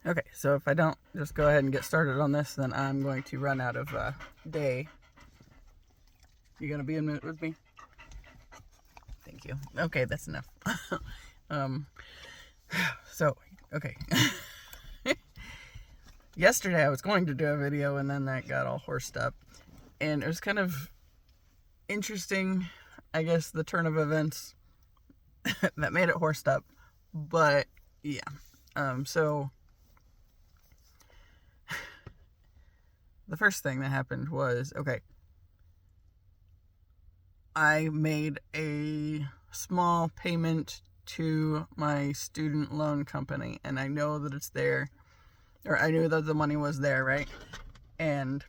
Okay, so if I don't just go ahead and get started on this, then I'm going to run out of day. You gonna be in a minute with me? Thank you. Okay, that's enough. um, so, okay. Yesterday I was going to do a video and then that got all horsed up. And it was kind of interesting, I guess, the turn of events that made it horsed up. But, yeah. So the first thing that happened was, okay, I made a small payment to my student loan company, and I know that it's there, or I knew that the money was there, right? And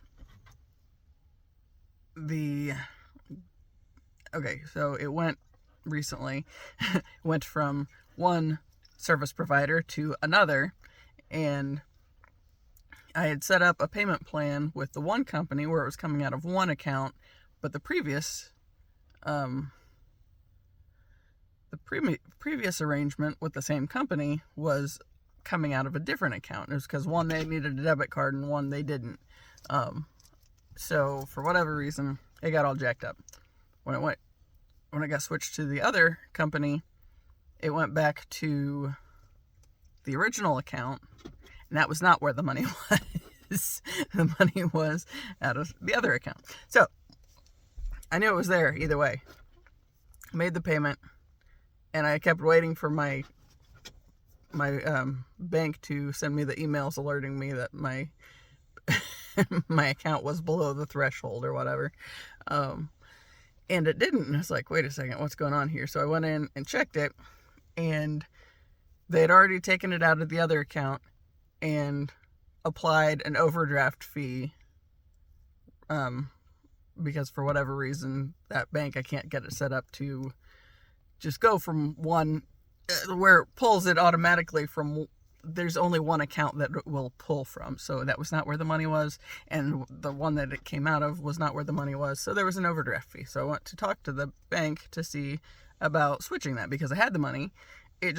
okay, so it went recently, went from one service provider to another, and I had set up a payment plan with the one company where it was coming out of one account, but the previous arrangement with the same company was coming out of a different account. It was because one, they needed a debit card, and one, they didn't. So for whatever reason, it got all jacked up. When it got switched to the other company, it went back to the original account, and that was not where the money was. The money was out of the other account. So I knew it was there either way. I made the payment, and I kept waiting for my bank to send me the emails alerting me that my my account was below the threshold or whatever. And it didn't. And I was like, wait a second, what's going on here? So I went in and checked it, and they had already taken it out of the other account and applied an overdraft fee, because for whatever reason, that bank, I can't get it set up to just go from one, where it pulls it automatically from, there's only one account that it will pull from. So that was not where the money was, and the one that it came out of was not where the money was. So there was an overdraft fee. So I went to talk to the bank to see about switching that, because I had the money. I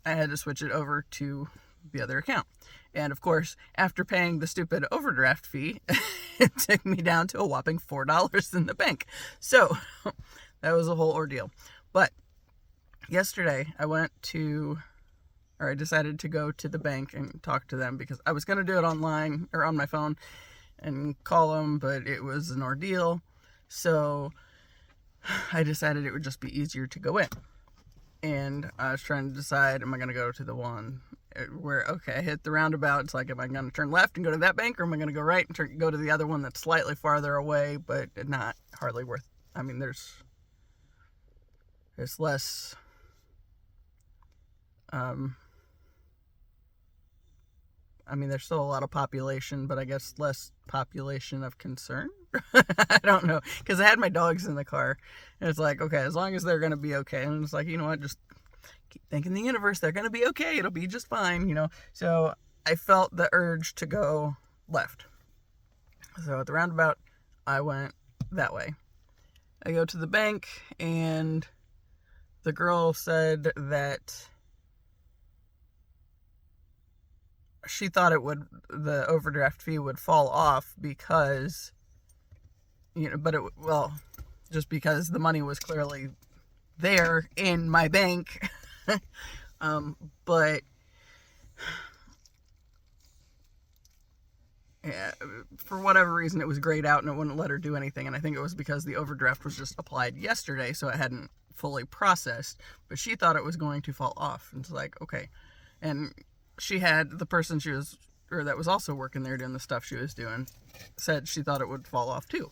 had to switch it over to the other account. And of course, after paying the stupid overdraft fee, it took me down to a whopping $4 in the bank. So that was a whole ordeal. But yesterday I decided to go to the bank and talk to them, because I was going to do it online or on my phone and call them, but it was an ordeal. So I decided it would just be easier to go in. And I was trying to decide, am I going to go to the one where, okay, I hit the roundabout. It's like, am I going to turn left and go to that bank, or am I going to go right and go to the other one that's slightly farther away, but not hardly worth, I mean, there's less, there's still a lot of population, but I guess less population of concern. I don't know, because I had my dogs in the car, and it's like, okay, as long as they're going to be okay. And it's like, you know what, just keep thanking the universe, they're going to be okay, it'll be just fine, So I felt the urge to go left. So at the roundabout, I went that way. I go to the bank, and the girl said that she thought the overdraft fee would fall off because, just because the money was clearly there in my bank. But yeah, for whatever reason, it was grayed out and it wouldn't let her do anything. And I think it was because the overdraft was just applied yesterday, so it hadn't fully processed. But she thought it was going to fall off. And it's like, okay. And she had the person that was also working there doing the stuff she was doing, said she thought it would fall off too.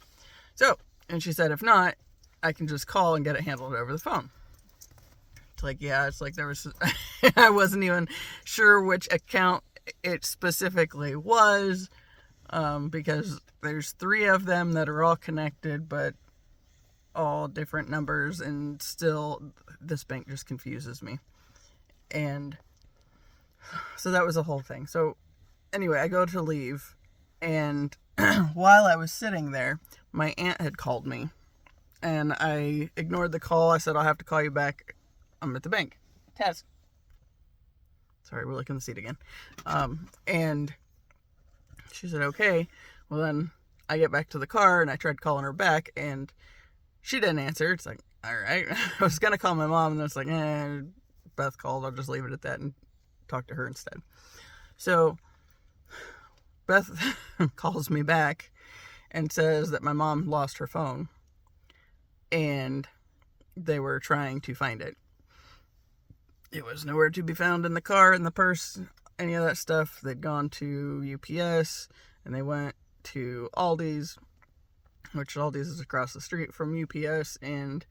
So, and she said, if not, I can just call and get it handled over the phone. It's like, yeah, it's like there was, I wasn't even sure which account it specifically was, because there's 3 of them that are all connected, but all different numbers, and still this bank just confuses me. And so that was the whole thing. So anyway, I go to leave, and while I was sitting there, my aunt had called me, and I ignored the call. I said, I'll have to call you back. I'm at the bank. Taz. Sorry, we're looking at the seat again. And she said, okay. Well, then I get back to the car, and I tried calling her back, and she didn't answer. It's like, all right. I was going to call my mom, and then it's like, Beth called. I'll just leave it at that and talk to her instead. So Beth calls me back and says that my mom lost her phone, and they were trying to find it. It was nowhere to be found in the car, in the purse, any of that stuff. They'd gone to UPS, and they went to Aldi's, which Aldi's is across the street from UPS, and,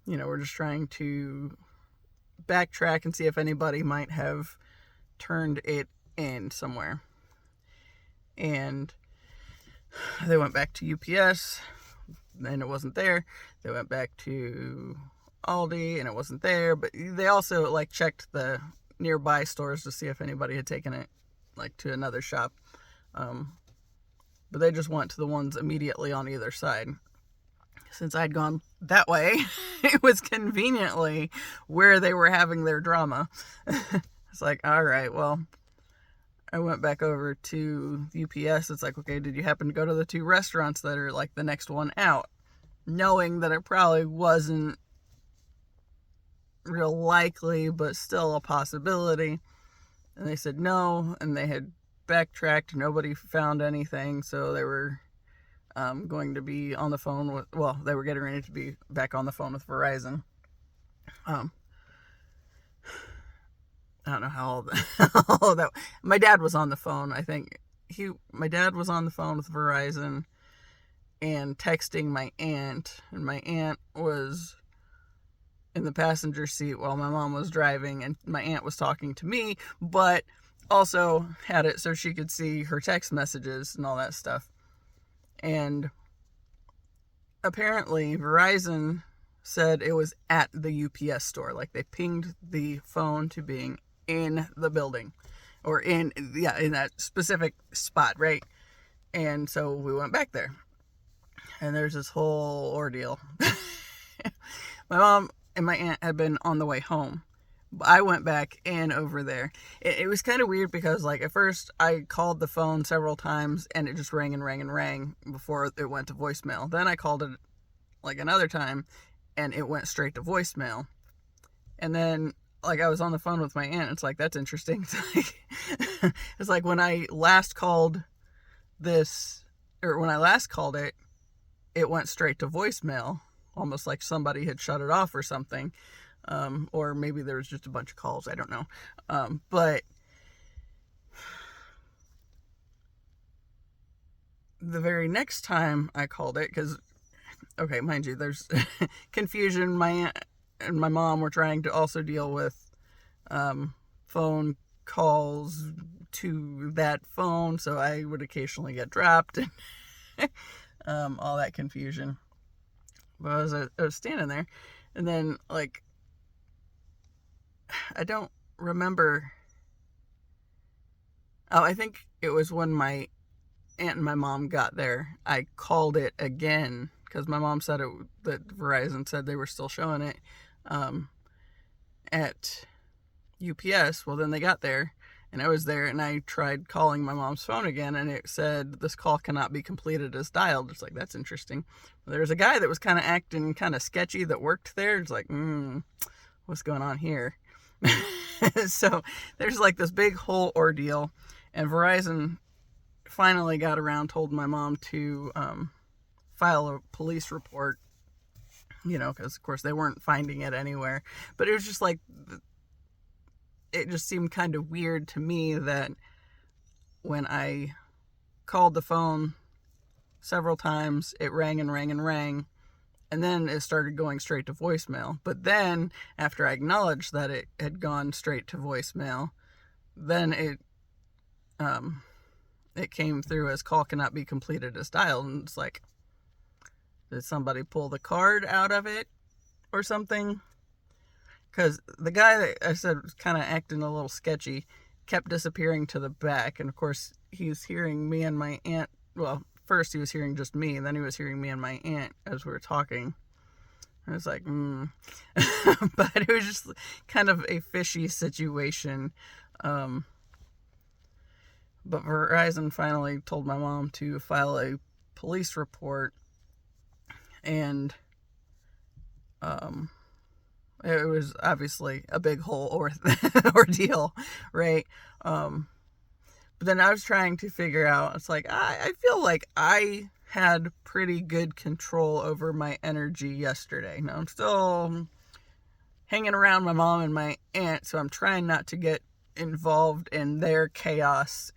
we're just trying to backtrack and see if anybody might have turned it in somewhere. And they went back to UPS, and it wasn't there. They went back to Aldi, and it wasn't there. But they also, checked the nearby stores to see if anybody had taken it, to another shop. But they just went to the ones immediately on either side. Since I'd gone that way, it was conveniently where they were having their drama. It's like, all right, well, I went back over to UPS. It's like, okay, did you happen to go to the 2 restaurants that are the next one out? Knowing that it probably wasn't real likely, but still a possibility. And they said no, and they had backtracked. Nobody found anything, so they were going to be on the phone with, they were getting ready to be back on the phone with Verizon. I don't know how all that. My dad was on the phone. I think my dad was on the phone with Verizon and texting my aunt, and my aunt was in the passenger seat while my mom was driving, and my aunt was talking to me, but also had it so she could see her text messages and all that stuff. And apparently Verizon said it was at the UPS store. They pinged the phone to being in the building, or in that specific spot, right? And so we went back there, and there's this whole ordeal. My mom and my aunt had been on the way home. I went back in over there. It was kind of weird because, at first I called the phone several times and it just rang and rang and rang before it went to voicemail. Then I called it another time and it went straight to voicemail. And then I was on the phone with my aunt. It's that's interesting. It's when I last called this, or when I last called it, it went straight to voicemail, almost like somebody had shut it off or something. Or maybe there was just a bunch of calls. I don't know. But the very next time I called it, because, okay, mind you, there's confusion. My aunt and my mom were trying to also deal with phone calls to that phone, so I would occasionally get dropped and all that confusion. But I was standing there, and then, I don't remember. Oh, I think it was when my aunt and my mom got there. I called it again because my mom said that Verizon said they were still showing it at UPS. Well, then they got there, and I was there, and I tried calling my mom's phone again, and it said this call cannot be completed as dialed. It's that's interesting. There was a guy that was kind of acting kind of sketchy that worked there. It's what's going on here? So there's this big whole ordeal, and Verizon finally got around, told my mom to file a police report, because of course they weren't finding it anywhere. But it was just it just seemed kind of weird to me that when I called the phone several times, it rang and rang and rang, and then it started going straight to voicemail. But then, after I acknowledged that it had gone straight to voicemail, then it came through as call cannot be completed as dialed. And it's did somebody pull the card out of it or something? Because the guy that I said was kind of acting a little sketchy kept disappearing to the back. And of course, he was hearing me and my aunt. Well, first he was hearing just me, and then he was hearing me and my aunt as we were talking. I was like, But it was just kind of a fishy situation. But Verizon finally told my mom to file a police report, and it was obviously a big whole ordeal, right? But then I was trying to figure out, it's like, I feel like I had pretty good control over my energy yesterday. Now, I'm still hanging around my mom and my aunt, so I'm trying not to get involved in their chaos,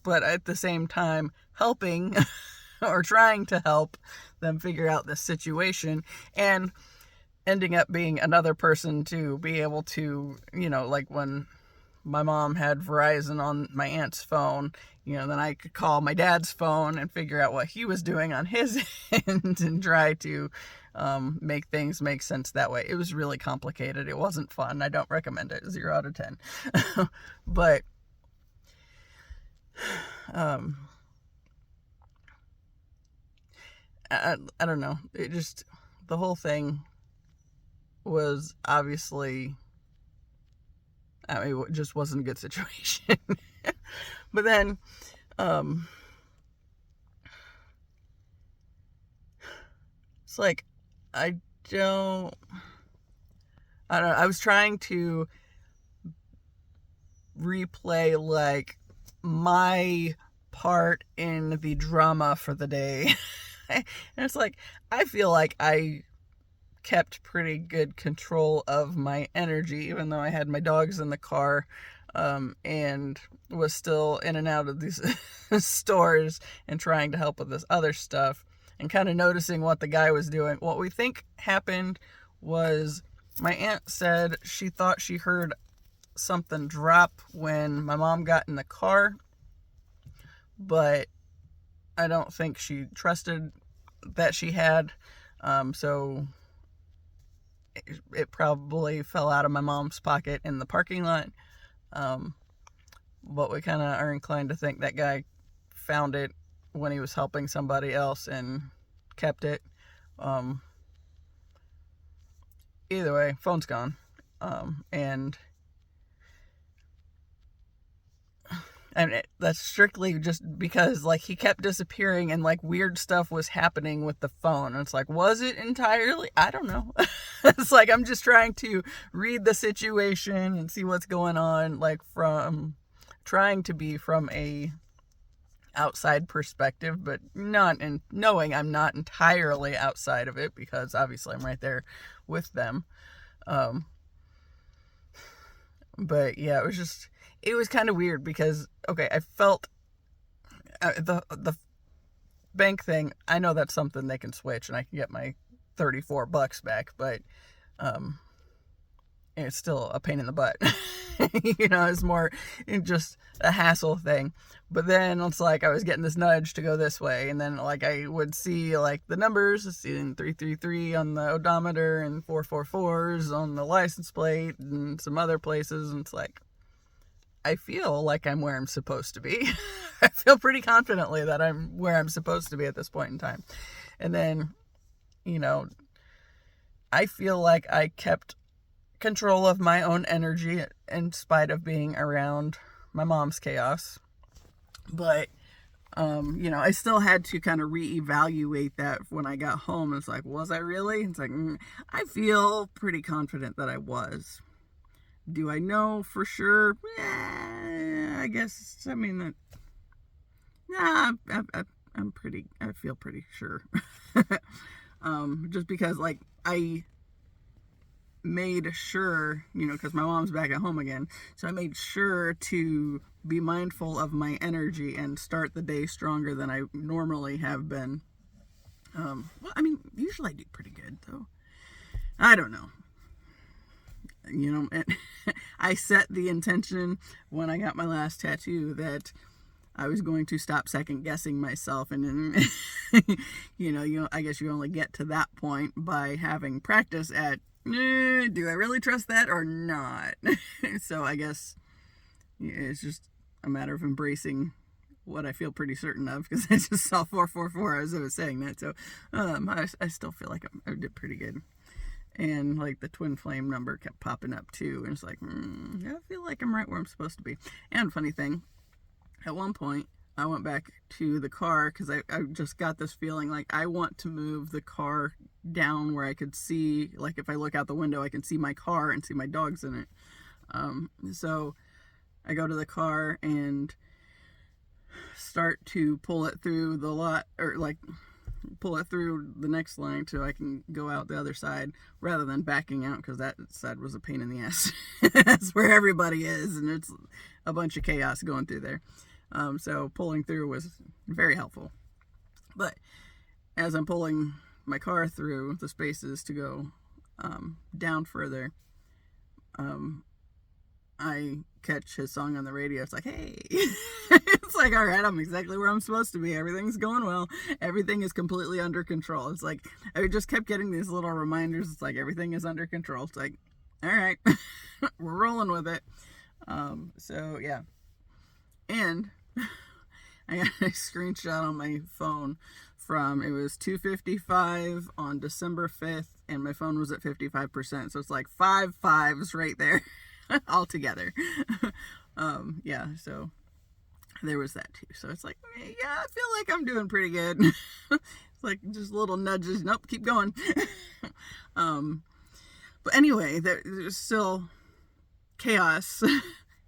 but at the same time helping or trying to help them figure out this situation, and ending up being another person to be able to, like when my mom had Verizon on my aunt's phone, then I could call my dad's phone and figure out what he was doing on his end and try to make things make sense that way. It was really complicated. It wasn't fun. I don't recommend it. 0 out of 10. But I don't know. It just, the whole thing was obviously, it just wasn't a good situation. But then, it's like, I don't know. I was trying to replay, like, my part in the drama for the day. And it's like, I feel like I kept pretty good control of my energy, even though I had my dogs in the car, and was still in and out of these stores and trying to help with this other stuff, and kind of noticing what the guy was doing. What we think happened was my aunt said she thought she heard something drop when my mom got in the car, but I don't think she trusted that she had, so it probably fell out of my mom's pocket in the parking lot. But we kind of are inclined to think that guy found it when he was helping somebody else and kept it. Either way, phone's gone. And that's strictly just because, like, he kept disappearing and, like, weird stuff was happening with the phone. And it's like, was it entirely? I don't know. It's like, I'm just trying to read the situation and see what's going on, like, from trying to be from a outside perspective, but not in knowing I'm not entirely outside of it, because obviously I'm right there with them. But yeah, it was kind of weird because, okay, I felt the bank thing, I know that's something they can switch and I can get my $34 back, but it's still a pain in the butt. It's more just a hassle thing. But then it's like I was getting this nudge to go this way, and then, like, I would see, like, the numbers, seeing 333 on the odometer and 444s on the license plate and some other places, and it's like, I feel like I'm where I'm supposed to be. I feel pretty confidently that I'm where I'm supposed to be at this point in time. And then, I feel like I kept control of my own energy in spite of being around my mom's chaos. But, I still had to kind of reevaluate that when I got home. It's like, was I really? It's like, I feel pretty confident that I was. Do I know for sure? I guess, I feel pretty sure. Just because, like, I made sure, because my mom's back at home again, so I made sure to be mindful of my energy and start the day stronger than I normally have been. Usually I do pretty good, though. I don't know. I set the intention when I got my last tattoo that I was going to stop second guessing myself, and I guess you only get to that point by having practice at, do I really trust that or not? So I guess it's just a matter of embracing what I feel pretty certain of, because I just saw 444 as I was saying that. So I still feel like I did pretty good. And like the twin flame number kept popping up too. And it's like, I feel like I'm right where I'm supposed to be. And funny thing, at one point, I went back to the car because I just got this feeling like I want to move the car down where I could see, like if I look out the window, I can see my car and see my dogs in it. So I go to the car and start to pull it through the lot, or like pull it through the next line so I can go out the other side rather than backing out, because that side was a pain in the ass. That's where everybody is, and it's a bunch of chaos going through there. So pulling through was very helpful. But as I'm pulling my car through the spaces to go down further, I catch his song on the radio. It's like, hey. It's like, all right, I'm exactly where I'm supposed to be. Everything's going well. Everything is completely under control. It's like, I just kept getting these little reminders. It's like, everything is under control. It's like, all right, we're rolling with it. So, yeah. And I got a screenshot on my phone from, it was 2:55 on December 5th, and my phone was at 55%. So it's like 5 5s right there all together. Yeah, so there was that too. So it's like, yeah, I feel like I'm doing pretty good. It's like just little nudges. Nope, keep going. But anyway, there's still chaos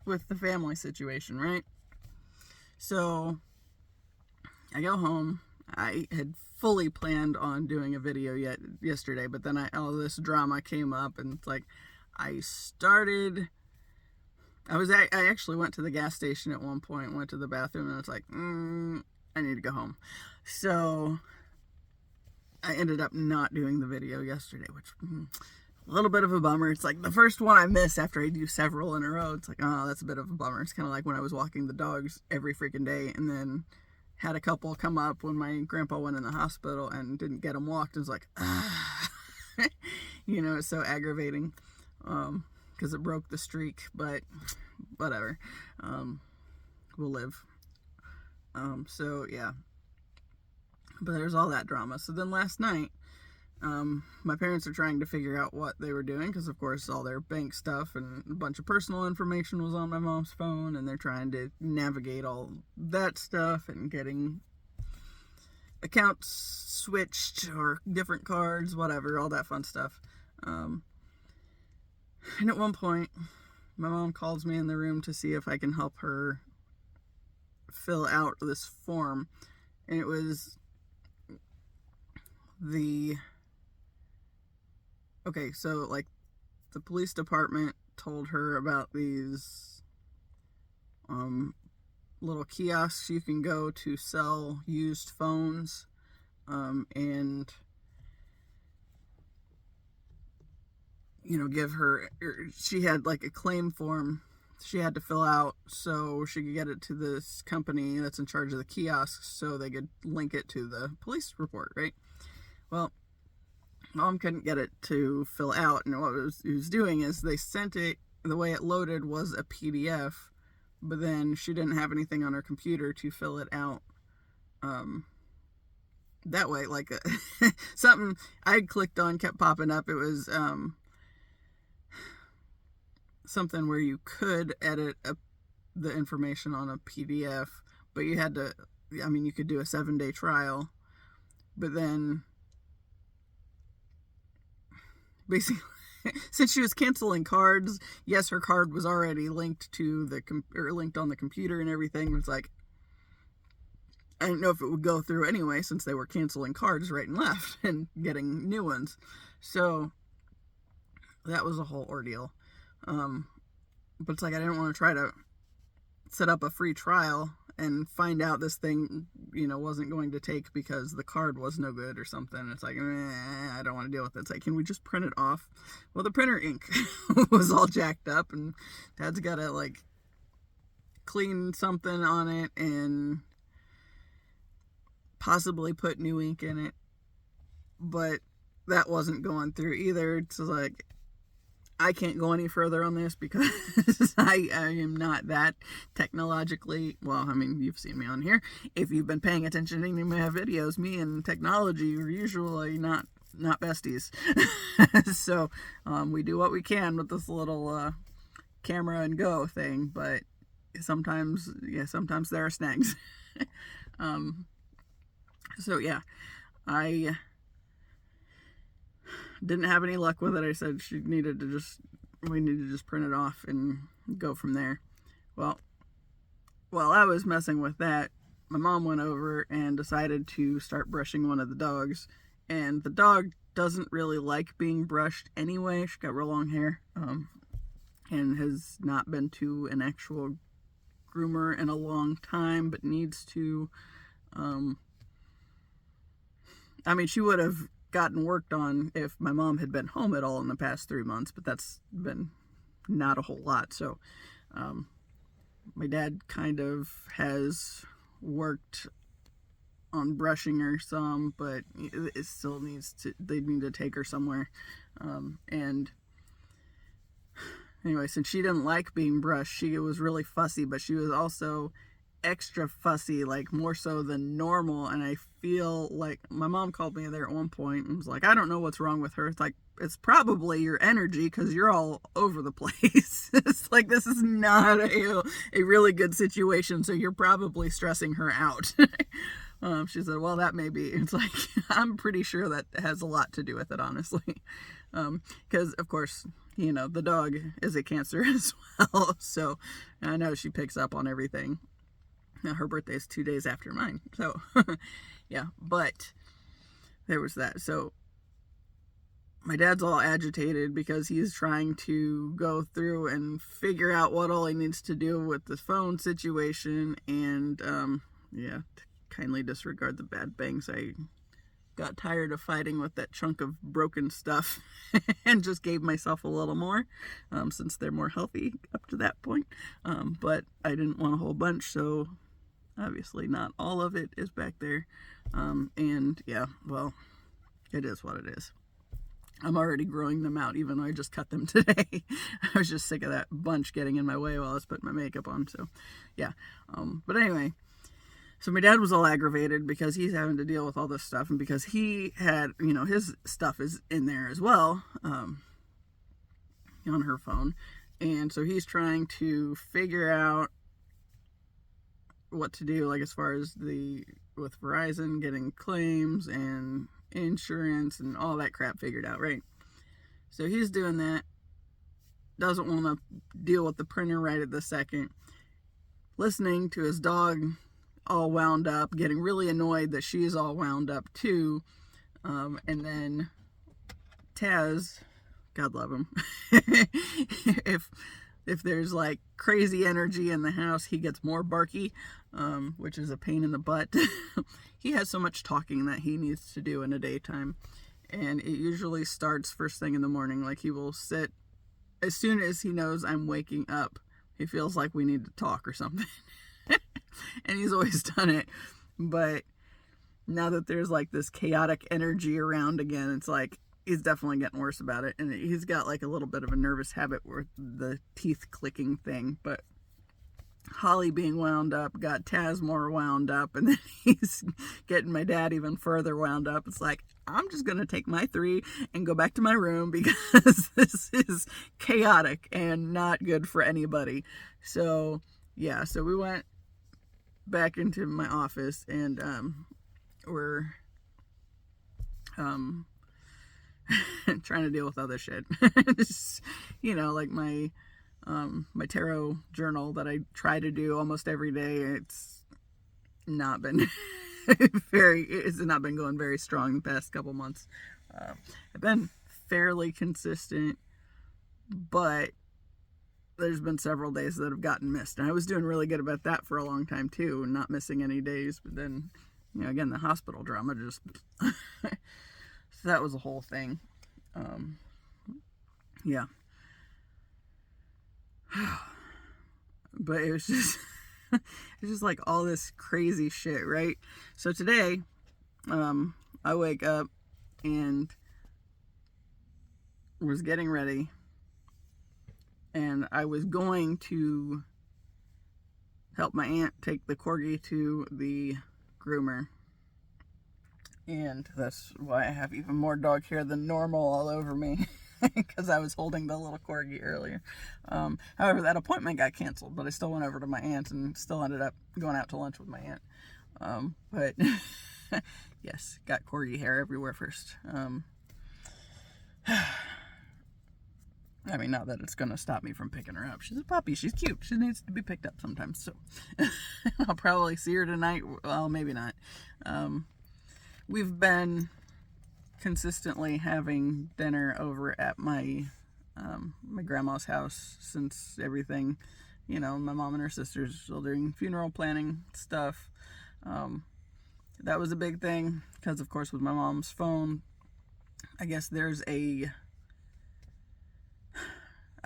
with the family situation, right? So I go home. I had fully planned on doing a video yesterday, but then all this drama came up, and it's like I actually went to the gas station at one point, went to the bathroom, and I was like, I need to go home. So I ended up not doing the video yesterday, which a little bit of a bummer. It's like the first one I miss after I do several in a row. It's like, oh, that's a bit of a bummer. It's kind of like when I was walking the dogs every freaking day, and then had a couple come up when my grandpa went in the hospital and didn't get him walked. It was like, it's so aggravating, because it broke the streak, but whatever. We'll live. So yeah, but there's all that drama. So then last night, my parents are trying to figure out what they were doing, because of course all their bank stuff and a bunch of personal information was on my mom's phone, and they're trying to navigate all that stuff and getting accounts switched or different cards, whatever, all that fun stuff. And at one point, my mom calls me in the room to see if I can help her fill out this form, and it was so like the police department told her about these little kiosks you can go to sell used phones, and give her, she had like a claim form she had to fill out so she could get it to this company that's in charge of the kiosks so they could link it to the police report, right? Well, Mom couldn't get it to fill out, and what it was doing is they sent it, the way it loaded was a PDF, but then she didn't have anything on her computer to fill it out that way. Like something I clicked on kept popping up. It was something where you could edit the information on a PDF, but you had to, you could do a 7-day trial, but then basically, since she was canceling cards, yes, her card was already linked to linked on the computer and everything. It was like, I didn't know if it would go through anyway, since they were canceling cards right and left and getting new ones. So that was a whole ordeal. But it's like, I didn't want to try to set up a free trial and find out this thing, wasn't going to take because the card was no good or something. It's like, I don't want to deal with it. It's like, can we just print it off? Well, the printer ink was all jacked up, and Dad's got to like clean something on it and possibly put new ink in it. But that wasn't going through either. It's like, I can't go any further on this because I am not that technologically, you've seen me on here. If you've been paying attention to any of my videos, me and technology are usually not not besties. So we do what we can with this little camera and go thing, but sometimes there are snags. So yeah, I didn't have any luck with it. I said we needed to just print it off and go from there. Well, while I was messing with that, my mom went over and decided to start brushing one of the dogs. And the dog doesn't really like being brushed anyway. She's got real long hair, and has not been to an actual groomer in a long time, but needs to. I mean, she would have gotten worked on if my mom had been home at all in the past 3 months, but that's been not a whole lot. So my dad kind of has worked on brushing her some, but it still they need to take her somewhere. And anyway, since she didn't like being brushed, she was really fussy, but she was also extra fussy, like more so than normal. And I feel like my mom called me there at one point and was like, I don't know what's wrong with her. It's like, it's probably your energy because you're all over the place. It's like, this is not a really good situation, so you're probably stressing her out. She said, well, that may be. It's like, I'm pretty sure that has a lot to do with it, honestly. Because, of course, the dog is a Cancer as well. So I know she picks up on everything. Now, her birthday is 2 days after mine. So, yeah, but there was that. So my dad's all agitated because he's trying to go through and figure out what all he needs to do with the phone situation. And, yeah, kindly disregard the bad bangs. I got tired of fighting with that chunk of broken stuff and just gave myself a little more, since they're more healthy up to that point. But I didn't want a whole bunch, so obviously not all of it is back there. And yeah, well, it is what it is. I'm already growing them out, even though I just cut them today. I was just sick of that bunch getting in my way while I was putting my makeup on. So yeah. But anyway, so my dad was all aggravated because he's having to deal with all this stuff, and because he had, his stuff is in there as well, on her phone. And so he's trying to figure out what to do, like as far as with Verizon getting claims and insurance and all that crap figured out, right? So he's doing that. Doesn't want to deal with the printer right at the second. Listening to his dog all wound up, getting really annoyed that she's all wound up too. And then Taz, God love him, if there's like crazy energy in the house, he gets more barky, which is a pain in the butt. He has so much talking that he needs to do in the daytime, and it usually starts first thing in the morning. Like, he will sit as soon as he knows I'm waking up. He feels like we need to talk or something. And he's always done it, but now that there's like this chaotic energy around again, it's like he's definitely getting worse about it. And he's got like a little bit of a nervous habit with the teeth clicking thing. But Holly being wound up got Taz more wound up, and then he's getting my dad even further wound up. It's like, I'm just going to take my 3 and go back to my room because this is chaotic and not good for anybody. So yeah, so we went back into my office, and we're trying to deal with other shit. Just, like my tarot journal that I try to do almost every day. It's not been it's not been going very strong the past couple months. I've been fairly consistent, but there's been several days that have gotten missed, and I was doing really good about that for a long time too, and not missing any days. But then, again, the hospital drama just so that was a whole thing. Yeah. But it was just it's just like all this crazy shit, right? So today, I wake up and was getting ready, and I was going to help my aunt take the corgi to the groomer. And that's why I have even more dog hair than normal all over me, because I was holding the little corgi earlier. However, that appointment got canceled, but I still went over to my aunt and still ended up going out to lunch with my aunt. But yes, got corgi hair everywhere first. I mean, not that it's going to stop me from picking her up. She's a puppy. She's cute. She needs to be picked up sometimes. So I'll probably see her tonight. Well, maybe not. We've been consistently having dinner over at my grandma's house since everything, my mom and her sisters still doing funeral planning stuff. That was a big thing because, of course, with my mom's phone, I guess there's I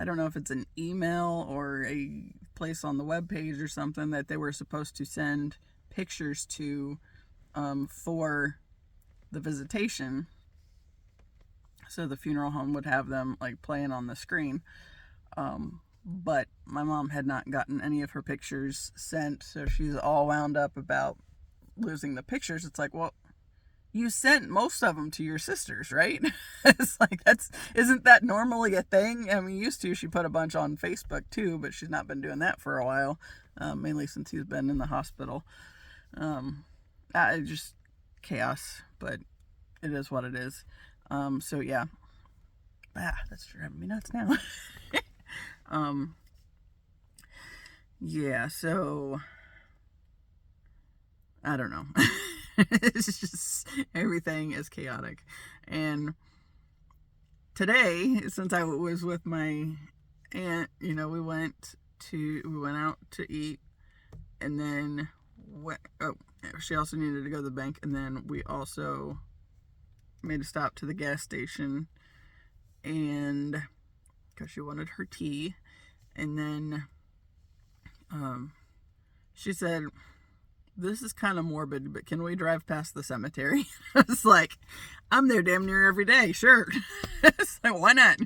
don't know if it's an email or a place on the webpage or something that they were supposed to send pictures to for the visitation. So the funeral home would have them like playing on the screen. But my mom had not gotten any of her pictures sent, so she's all wound up about losing the pictures. It's like, well, you sent most of them to your sisters, right? It's like, isn't that normally a thing? I mean, used to, she put a bunch on Facebook too, but she's not been doing that for a while, mainly since he's been in the hospital. Just chaos, but it is what it is. So yeah, that's driving me nuts now. Yeah, so I don't know. It's just, everything is chaotic. And today, since I was with my aunt, we went out to eat, and then she also needed to go to the bank, and then we also made a stop to the gas station, and because she wanted her tea, and then she said, "This is kind of morbid, but can we drive past the cemetery?" I was like, I'm there damn near every day. Sure. It's like, why not?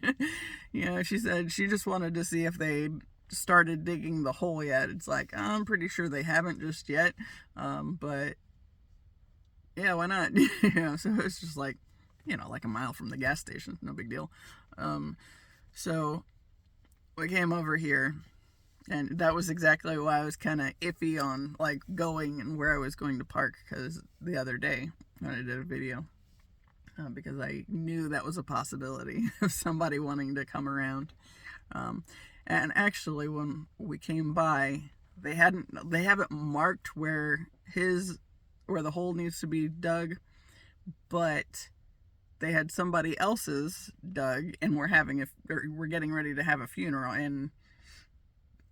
She said she just wanted to see if they started digging the hole yet. It's like, I'm pretty sure they haven't just yet. But yeah, why not? So it's just like, like a mile from the gas station. No big deal. So we came over here. And that was exactly why I was kind of iffy on like going and where I was going to park, because the other day when I did a video, because I knew that was a possibility of somebody wanting to come around. And actually, when we came by, they haven't marked where the hole needs to be dug, but they had somebody else's dug, and we're getting ready to have a funeral. And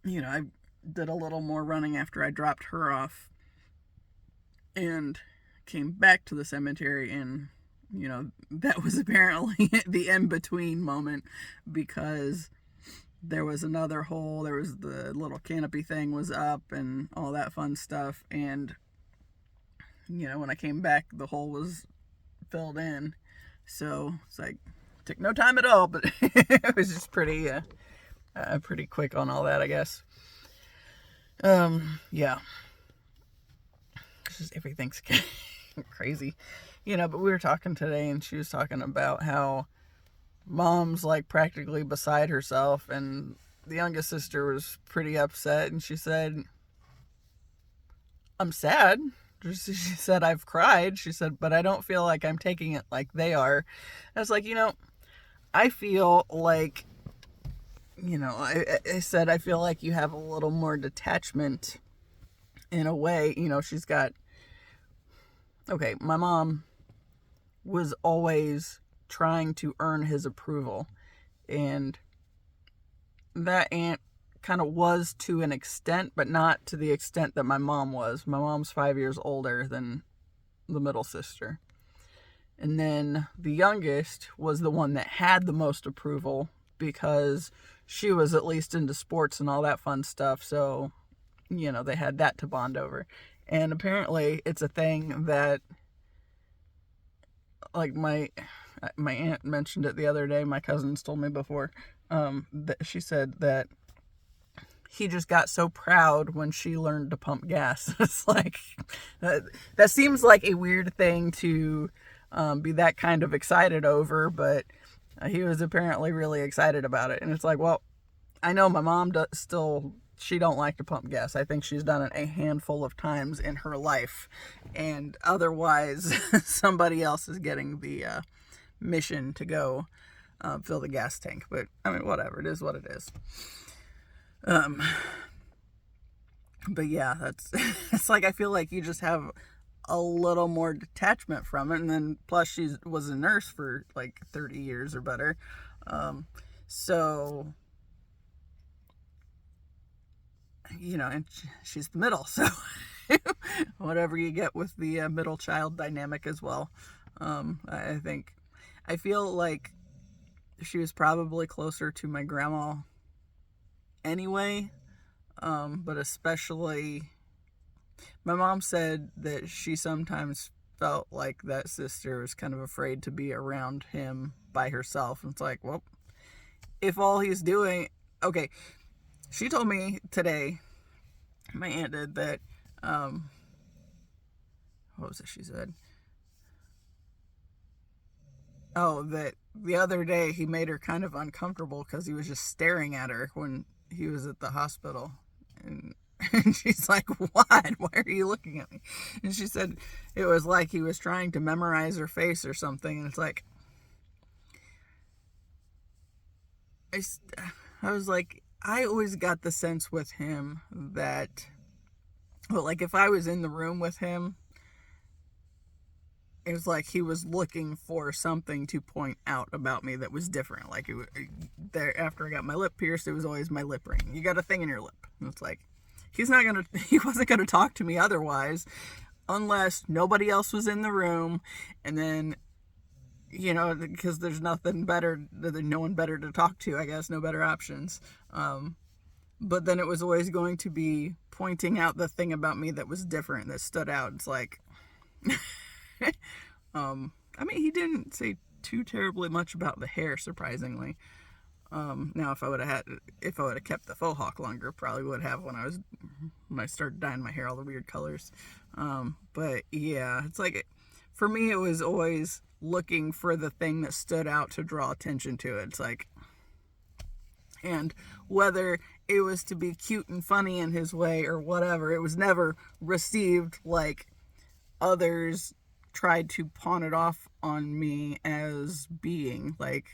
I did a little more running after I dropped her off and came back to the cemetery, and that was apparently the in-between moment, because there was another hole, there was the little canopy thing was up and all that fun stuff, and when I came back, the hole was filled in. So it's like, took no time at all, but it was just pretty quick on all that, I guess. Yeah. Just everything's crazy, but we were talking today, and she was talking about how mom's like practically beside herself, and the youngest sister was pretty upset, and she said, "I'm sad." She said, "I've cried." She said, "But I don't feel like I'm taking it like they are." I was like, I feel like, I said, I feel like you have a little more detachment in a way. She's got, okay, my mom was always trying to earn his approval, and that aunt kind of was to an extent, but not to the extent that my mom was. My mom's 5 years older than the middle sister. And then the youngest was the one that had the most approval, because she was at least into sports and all that fun stuff. So, they had that to bond over. And apparently it's a thing that, like, my aunt mentioned it the other day. My cousins told me before, that she said that he just got so proud when she learned to pump gas. It's like, that seems like a weird thing to be that kind of excited over, but he was apparently really excited about it. And it's like, well, I know my mom she don't like to pump gas. I think she's done it a handful of times in her life, and otherwise somebody else is getting the mission to go fill the gas tank. But I mean, whatever, it is what it is. But yeah, it's like, I feel like you just have a little more detachment from it. And then plus she was a nurse for like 30 years or better. So, you know, and she's the middle. So whatever you get with the middle child dynamic as well. I feel like she was probably closer to my grandma anyway. But especially, my mom said that she sometimes felt like that sister was kind of afraid to be around him by herself. And it's like, well, if all he's doing, okay, she told me today, my aunt did, that, what was it she said? Oh, that the other day he made her kind of uncomfortable because he was just staring at her when he was at the hospital. And she's like, what? Why are you looking at me? And she said it was like he was trying to memorize her face or something. And it's like, I was like, I always got the sense with him that, well, like if I was in the room with him, it was like he was looking for something to point out about me that was different. Like there, after I got my lip pierced, it was always my lip ring. You got a thing in your lip. And it's like, he wasn't gonna talk to me otherwise, unless nobody else was in the room. And then, you know, because there's no one better to talk to, I guess, no better options. But then it was always going to be pointing out the thing about me that was different, that stood out. It's like, I mean, he didn't say too terribly much about the hair, surprisingly. Now if I would have kept the faux hawk longer, probably would have when I started dyeing my hair all the weird colors. But yeah, it's like, for me, it was always looking for the thing that stood out to draw attention to it. It's like, and whether it was to be cute and funny in his way or whatever, it was never received like others tried to pawn it off on me as being. Like,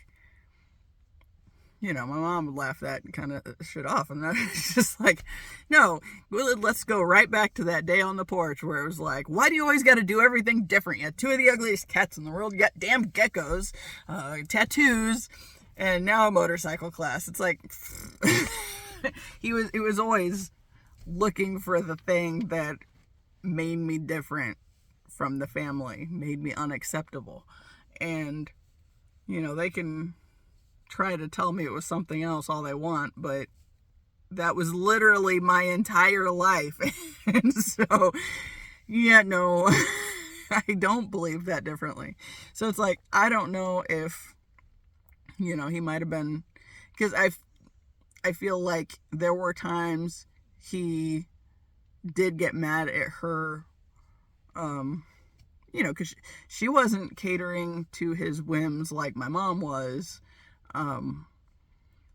you know, my mom would laugh that kind of shit off, and it's just like, no, let's go right back to that day on the porch where it was like, why do you always got to do everything different? You had two of the ugliest cats in the world, you got damn geckos, tattoos, and now a motorcycle class. It's like, it was always looking for the thing that made me different from the family, made me unacceptable. And, you know, they can try to tell me it was something else all they want, but that was literally my entire life. And so, yeah, no, I don't believe that differently. So it's like, I don't know if, you know, he might have been, because I feel like there were times he did get mad at her, you know, because she wasn't catering to his whims like my mom was.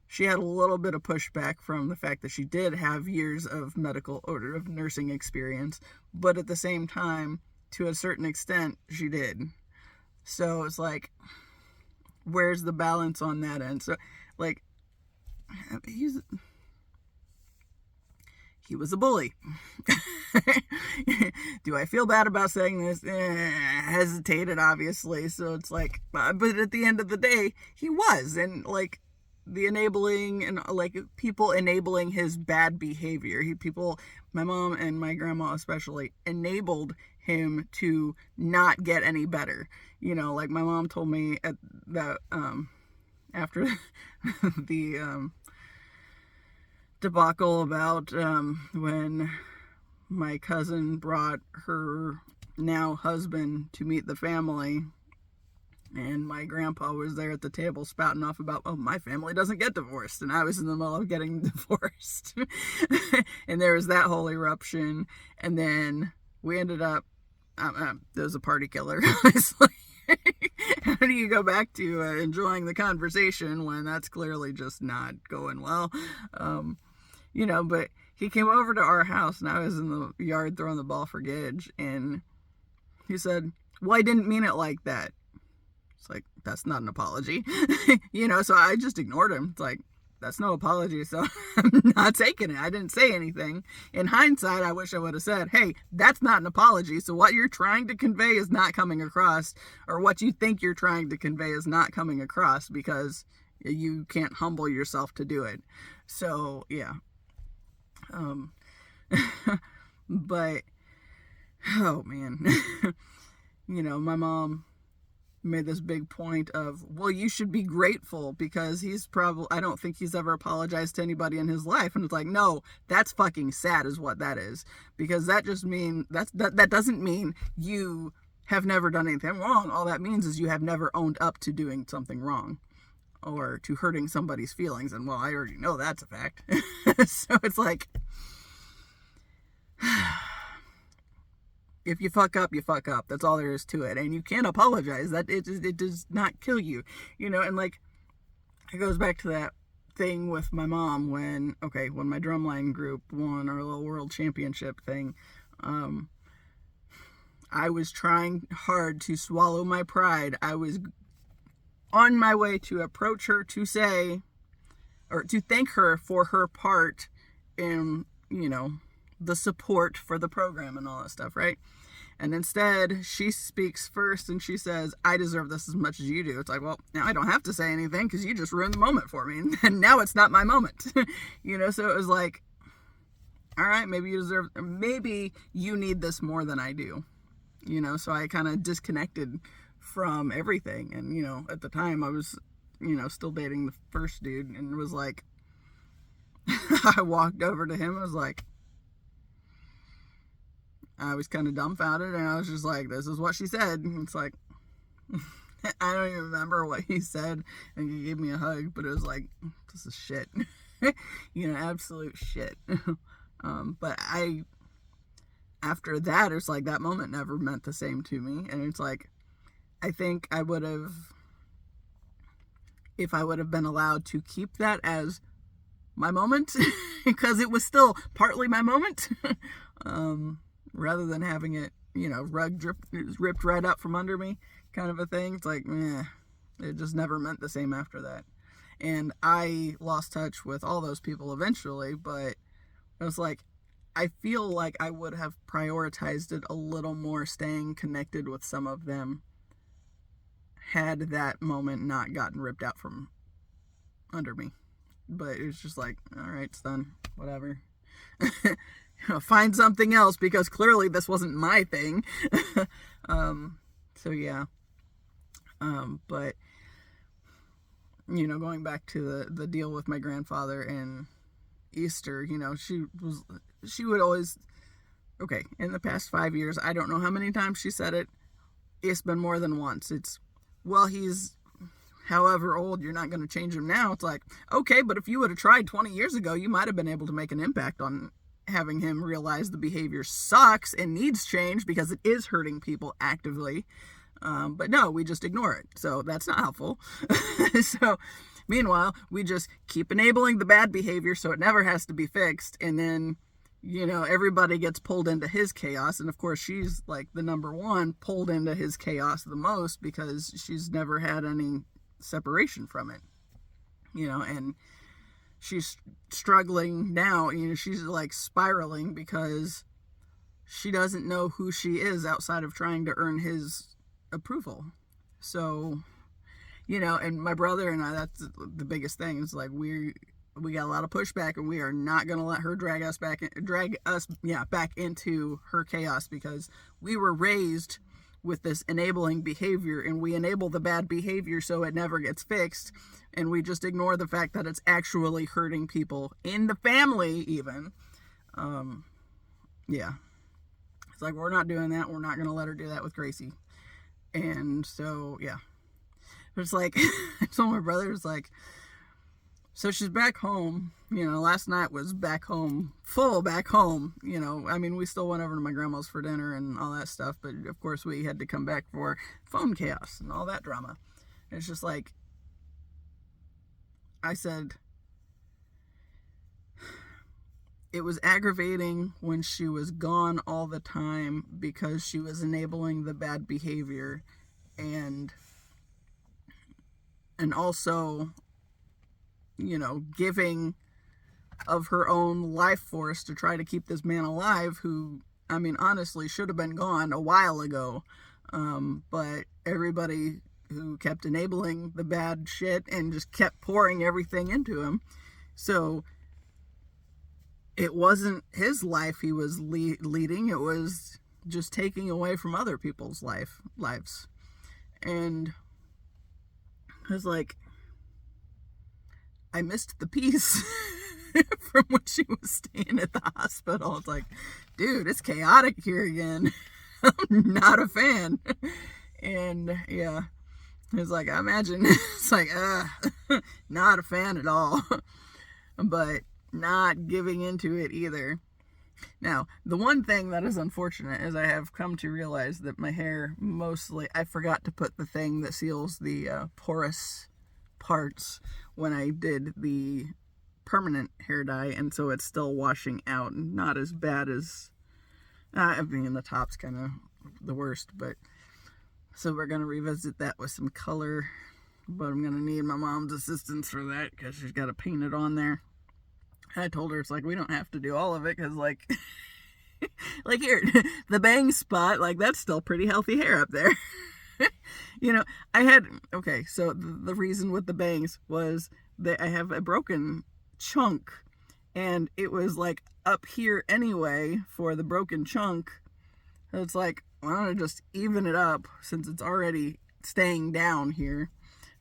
She had a little bit of pushback from the fact that she did have years of medical or of nursing experience, but at the same time, to a certain extent, she did. So it's like, where's the balance on that end? So, like, he was a bully. Do I feel bad about saying this? Hesitated, obviously. So it's like, but at the end of the day, he was. And like, the enabling and like people enabling his bad behavior. My mom and my grandma especially, enabled him to not get any better. You know, like my mom told me that after the debacle about when my cousin brought her now husband to meet the family, And my grandpa was there at the table spouting off about, oh, my family doesn't get divorced. And I was in the middle of getting divorced. And there was that whole eruption. And then we ended up, there was a party killer, honestly. How do you go back to enjoying the conversation when that's clearly just not going well? But he came over to our house and I was in the yard throwing the ball for Gidge. And he said, well, I didn't mean it like that. It's like, that's not an apology. So I just ignored him. It's like, that's no apology, so I'm not taking it. I didn't say anything. In hindsight, I wish I would have said, hey, that's not an apology, so what you're trying to convey is not coming across, or what you think you're trying to convey is not coming across, because you can't humble yourself to do it. So, yeah. But, oh, man. My mom made this big point of, well, you should be grateful because I don't think he's ever apologized to anybody in his life. And it's like, no, that's fucking sad is what that is. Because that just means, that doesn't mean you have never done anything wrong. All that means is you have never owned up to doing something wrong or to hurting somebody's feelings. And well, I already know that's a fact. So it's like, if you fuck up, you fuck up. That's all there is to it. And you can't apologize. That it does not kill you. And like, it goes back to that thing with my mom when my drumline group won our little world championship thing. I was trying hard to swallow my pride. I was on my way to approach her to say, or to thank her for her part in, the support for the program and all that stuff, right? And instead, she speaks first and she says, I deserve this as much as you do. It's like, well, now I don't have to say anything because you just ruined the moment for me. And now it's not my moment. So it was like, all right, maybe you need this more than I do. So I kind of disconnected from everything. And, at the time I was, still dating the first dude, and it was like, I walked over to him. I was like, I was kind of dumbfounded, and I was just like, this is what she said. And it's like, I don't even remember what he said, and he gave me a hug, but it was like, this is shit. Absolute shit. But after that, it's like, that moment never meant the same to me. And it's like, I think if I would have been allowed to keep that as my moment, because it was still partly my moment, rather than having it, ripped right up from under me kind of a thing. It's like, it just never meant the same after that. And I lost touch with all those people eventually, but it was like, I feel like I would have prioritized it a little more, staying connected with some of them, had that moment not gotten ripped out from under me. But it was just like, all right, it's done, whatever. Find something else, because clearly this wasn't my thing. So yeah. But going back to the deal with my grandfather and Easter, she would always, in the past 5 years, I don't know how many times she said it. It's been more than once. It's, well, he's however old, you're not going to change him now. It's like, okay, but if you would have tried 20 years ago, you might have been able to make an impact on having him realize the behavior sucks and needs change, because it is hurting people actively. But no, we just ignore it. So that's not helpful. So meanwhile, we just keep enabling the bad behavior so it never has to be fixed. And then, everybody gets pulled into his chaos. And of course, she's like the number one pulled into his chaos the most, because she's never had any separation from it, and she's struggling now. She's like spiraling because she doesn't know who she is outside of trying to earn his approval. So, and my brother and I, that's the biggest thing. It's like, we got a lot of pushback, and we are not going to let her drag us back into her chaos, because we were raised with this enabling behavior, and we enable the bad behavior so it never gets fixed, and we just ignore the fact that it's actually hurting people in the family even. It's like, we're not doing that. We're not going to let her do that with Gracie. And so, yeah. But it's like, I told my brother, it's like, so she's back home. Last night was back home, full back home. I mean, we still went over to my grandma's for dinner and all that stuff, but of course we had to come back for phone chaos and all that drama. And it's just like, I said, it was aggravating when she was gone all the time because she was enabling the bad behavior and also, giving of her own life force to try to keep this man alive who, I mean, honestly should have been gone a while ago. But everybody who kept enabling the bad shit and just kept pouring everything into him. So it wasn't his life he was leading. It was just taking away from other people's lives. And I was like, I missed the piece from when she was staying at the hospital. It's like, dude, it's chaotic here again. I'm not a fan. And yeah, it's like, I imagine it's like, not a fan at all, but not giving into it either. Now, the one thing that is unfortunate is I have come to realize that my hair mostly, I forgot to put the thing that seals the porous parts when I did the permanent hair dye, and so it's still washing out and not as bad as, I mean, the top's kind of the worst, but so we're going to revisit that with some color, but I'm going to need my mom's assistance for that because she's got to paint it on there. I told her, it's like, we don't have to do all of it because, like, like here, the bang spot, like, that's still pretty healthy hair up there. So the reason with the bangs was that I have a broken chunk, and it was, like, up here anyway for the broken chunk. So it's like, why don't I just even it up since it's already staying down here,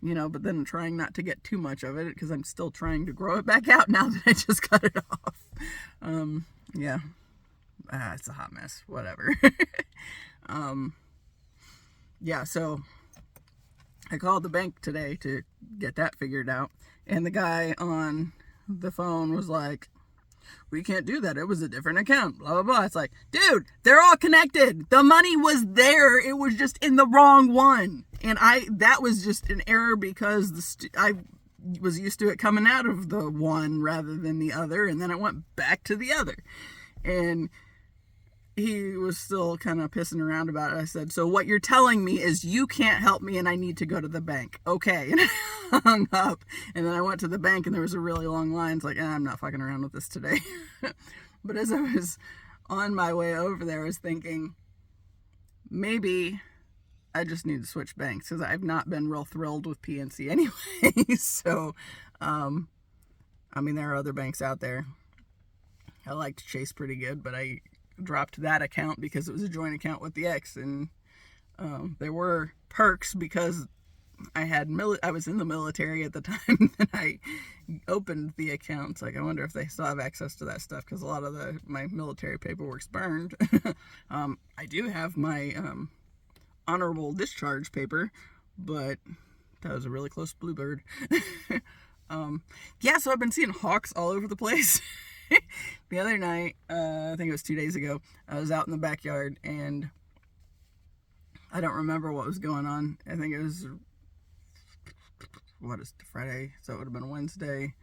but then I'm trying not to get too much of it because I'm still trying to grow it back out now that I just cut it off. Yeah. It's a hot mess. Whatever. Yeah, so I called the bank today to get that figured out, and the guy on the phone was like, we can't do that. It was a different account, blah, blah, blah. It's like, dude, they're all connected. The money was there. It was just in the wrong one. And that was just an error because I was used to it coming out of the one rather than the other. And then it went back to the other. And he was still kind of pissing around about it. I said, so what you're telling me is you can't help me and I need to go to the bank. Okay. And I hung up. And then I went to the bank and there was a really long line. It's like, I'm not fucking around with this today. But as I was on my way over there, I was thinking, maybe I just need to switch banks because I've not been real thrilled with PNC anyway. So, I mean, there are other banks out there. I like to Chase pretty good, but I dropped that account because it was a joint account with the ex, and there were perks because I was in the military at the time that I opened the accounts. Like, I wonder if they still have access to that stuff because a lot of my military paperwork's burned. I do have my honorable discharge paper, but that was a really close bluebird. Yeah, so I've been seeing hawks all over the place. The other night, I think it was 2 days ago, I was out in the backyard and I don't remember what was going on. I think it was, Friday? So it would have been Wednesday.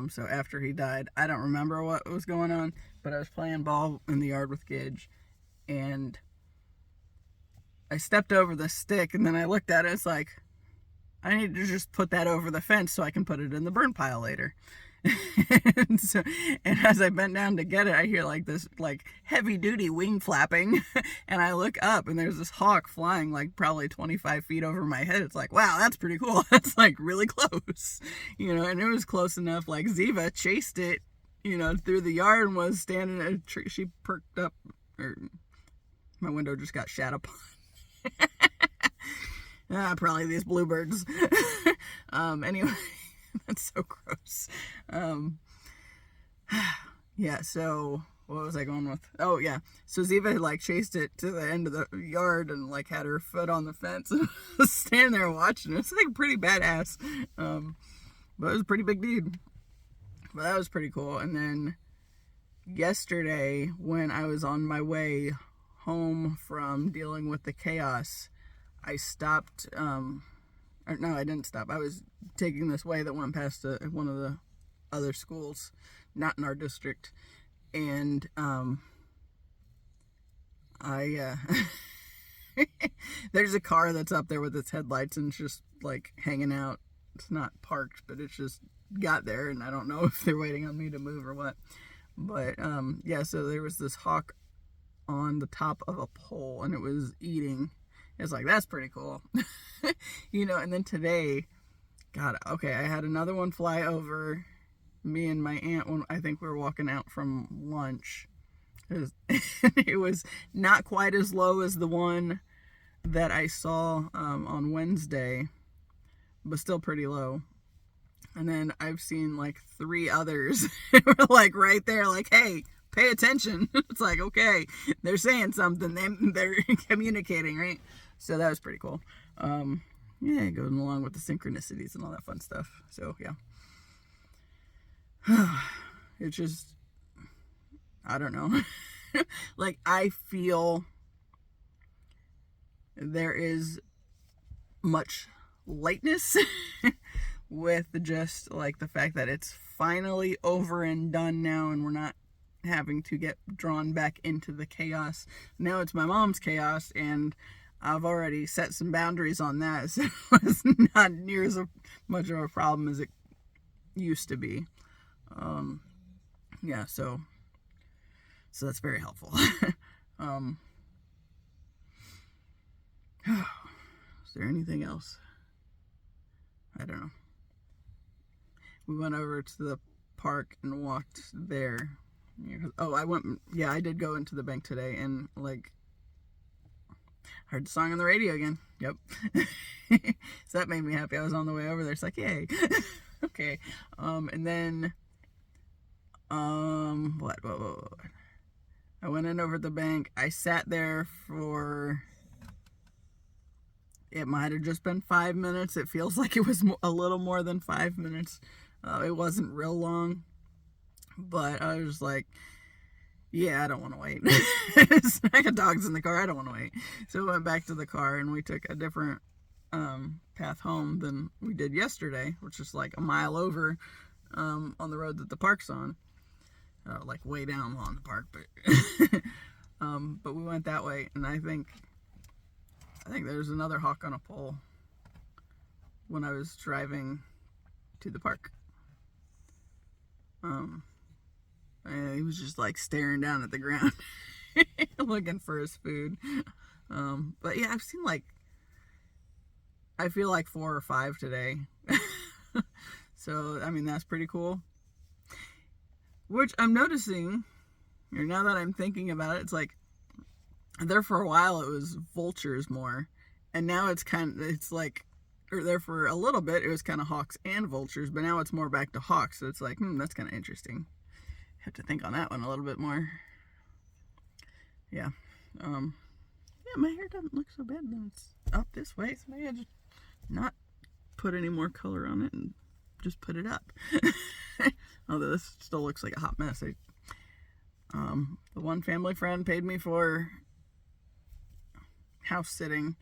So after he died, I don't remember what was going on, but I was playing ball in the yard with Gidge and I stepped over the stick and then I looked at it. It's like, I need to just put that over the fence so I can put it in the burn pile later. and as I bent down to get it, I hear like this like heavy duty wing flapping and I look up and there's this hawk flying like probably 25 feet over my head. It's like, wow, that's pretty cool. That's like really close, and it was close enough. Like Ziva chased it, through the yard and was standing at a tree. She perked up, or my window just got shat upon. Probably these bluebirds. Anyway. That's so gross. Yeah, so what was I going with? Oh yeah. So Ziva had like chased it to the end of the yard and like had her foot on the fence and was standing there watching. It's like pretty badass. But it was a pretty big deed. But that was pretty cool. And then yesterday, when I was on my way home from dealing with the chaos, I stopped. Or no, I didn't stop. I was taking this way that went past one of the other schools, not in our district, and there's a car that's up there with its headlights and it's just like hanging out. It's not parked, but it's just got there, and I don't know if they're waiting on me to move or what. But yeah, so there was this hawk on the top of a pole, and it was eating. It's like, that's pretty cool. You know, and then today, God, okay, I had another one fly over me and my aunt when I think we were walking out from lunch. It was not quite as low as the one that I saw on Wednesday, but still pretty low. And then I've seen like 3 others like right there, like, hey, pay attention. It's like, okay, they're saying something. They're communicating, right? So that was pretty cool. Yeah, going along with the synchronicities and all that fun stuff. So yeah. It's just, I don't know. Like, I feel there is much lightness with just like the fact that it's finally over and done now, and we're not having to get drawn back into the chaos. Now it's my mom's chaos, and I've already set some boundaries on that, so it's not near as much of a problem as it used to be. Yeah, so that's very helpful. Is there anything else? I don't know. We went over to the park and walked there. Oh, I did go into the bank today and like heard the song on the radio again. Yep. So that made me happy. I was on the way over there. It's like, yay. Okay. And then what? I went in over the bank. I sat there for, it might have just been 5 minutes. It feels like it was a little more than 5 minutes. It wasn't real long, but I was like, yeah, I don't want to wait. I got dogs in the car. I don't want to wait. So we went back to the car and we took a different path home than we did yesterday, which is like a mile over on the road that the park's on. Like way down on the park, but we went that way, and I think there's another hawk on a pole when I was driving to the park. And he was just like staring down at the ground looking for his food. But yeah, I've seen like, I feel like 4 or 5 today. So I mean, that's pretty cool. Which I'm noticing, or now that I'm thinking about it, it's like, there for a while it was vultures more, and now it's like, or there for a little bit it was kind of hawks and vultures, but now it's more back to hawks. So it's like, that's kind of interesting. Have to think on that one a little bit more. Yeah. Yeah, my hair doesn't look so bad when it's up this way, so maybe I just not put any more color on it and just put it up. Although this still looks like a hot mess. The one family friend paid me for house sitting,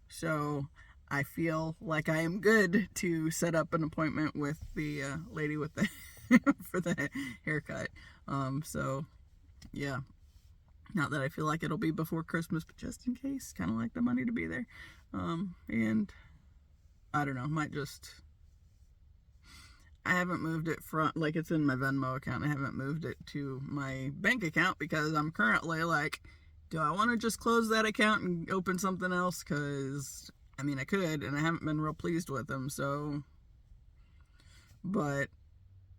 so I feel like I am good to set up an appointment with the lady with the for the haircut. So yeah, not that I feel like it'll be before Christmas, but just in case, kind of like the money to be there. And I don't know, might just, I haven't moved it from, like, it's in my Venmo account. I haven't moved it to my bank account because I'm currently like, do I want to just close that account and open something else? Because, I mean, I could, and I haven't been real pleased with them, so, but,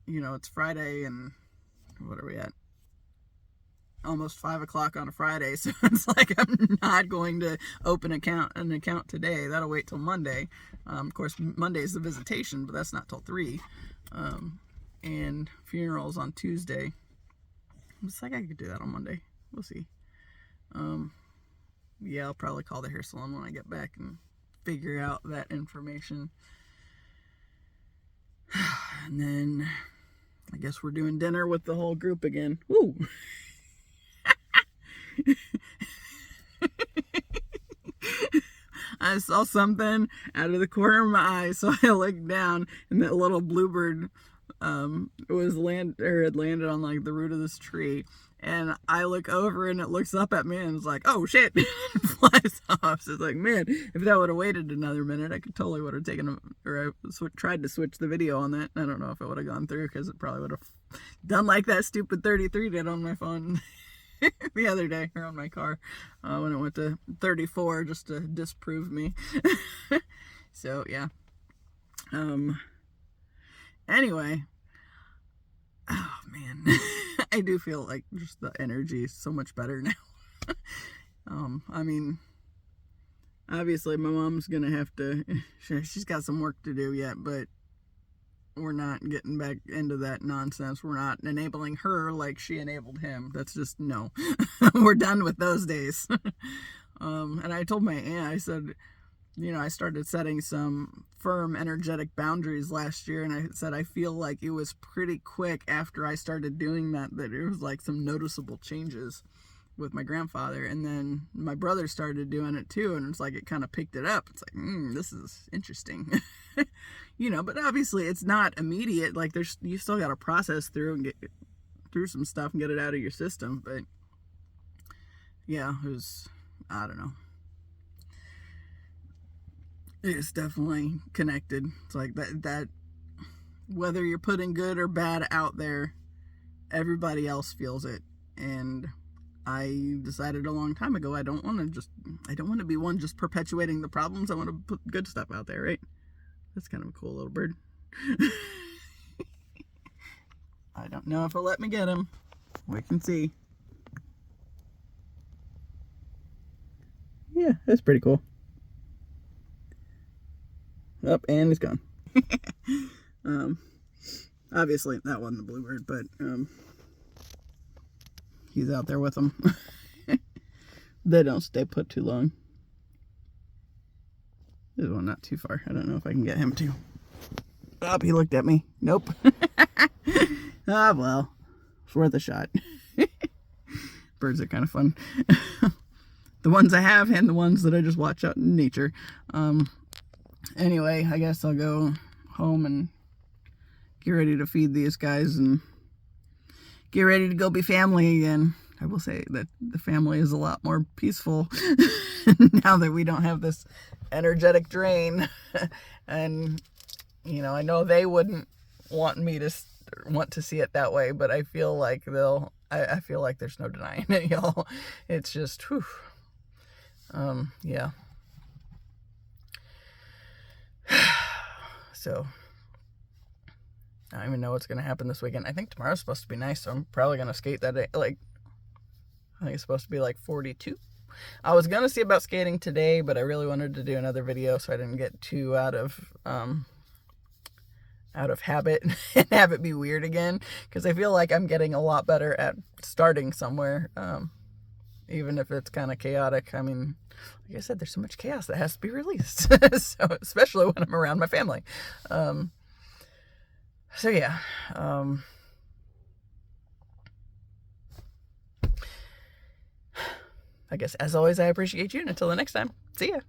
you know, it's Friday, and what are we at? Almost 5 o'clock on a Friday, so it's like I'm not going to open an account today. That'll wait till Monday. Of course, Monday is the visitation, but that's not till 3. And funerals on Tuesday. It's like I could do that on Monday. We'll see. Yeah, I'll probably call the hair salon when I get back and figure out that information. And then I guess we're doing dinner with the whole group again. Woo! I saw something out of the corner of my eye, so I looked down, and that little bluebird had landed on like the root of this tree. And I look over, and it looks up at me, and it's like, "Oh shit!" It flies off. So it's like, man, if that would have waited another minute, I totally would have tried to switch the video on that. I don't know if it would have gone through, because it probably would have done like that stupid 33 did on my phone the other day, or on my car, when it went to 34 just to disprove me. So yeah. Anyway, oh man, I do feel like just the energy is so much better now. I mean, obviously my mom's gonna have to, she's got some work to do yet, but we're not getting back into that nonsense. We're not enabling her like she enabled him. That's just, no. We're done with those days. And I told my aunt, I said, I started setting some firm energetic boundaries last year, and I said I feel like it was pretty quick after I started doing that it was like some noticeable changes with my grandfather. And then my brother started doing it too, and it's like it kind of picked it up. It's like, this is interesting. But obviously it's not immediate. Like you still got to process through and get through some stuff and get it out of your system. But yeah, it was, I don't know. It's definitely connected. It's like that whether you're putting good or bad out there, everybody else feels it. And I decided a long time ago, I don't want to be one just perpetuating the problems. I want to put good stuff out there, right? That's kind of a cool little bird. I don't know if it'll let me get him. We can see. Yeah, that's pretty cool. Up, and it's gone. Obviously that wasn't the bluebird, but he's out there with them. They don't stay put too long. This one not too far. I don't know if I can get him to. Oh, he looked at me. Nope. Ah, well, it's worth a shot. Birds are kind of fun. The ones I have and the ones that I just watch out in nature. Anyway, I guess I'll go home and get ready to feed these guys and get ready to go be family again. I will say that the family is a lot more peaceful now that we don't have this energetic drain. And, I know they wouldn't want me to see it that way, but I feel like I feel like there's no denying it, y'all. It's just, whew. Yeah. So, I don't even know what's going to happen this weekend. I think tomorrow's supposed to be nice, so I'm probably going to skate that day. I think it's supposed to be 42. I was going to see about skating today, but I really wanted to do another video, so I didn't get too out of habit and have it be weird again, because I feel like I'm getting a lot better at starting somewhere, even if it's kind of chaotic. I mean, like I said, there's so much chaos that has to be released. So, especially when I'm around my family. So yeah. I guess, as always, I appreciate you, and until the next time, see ya.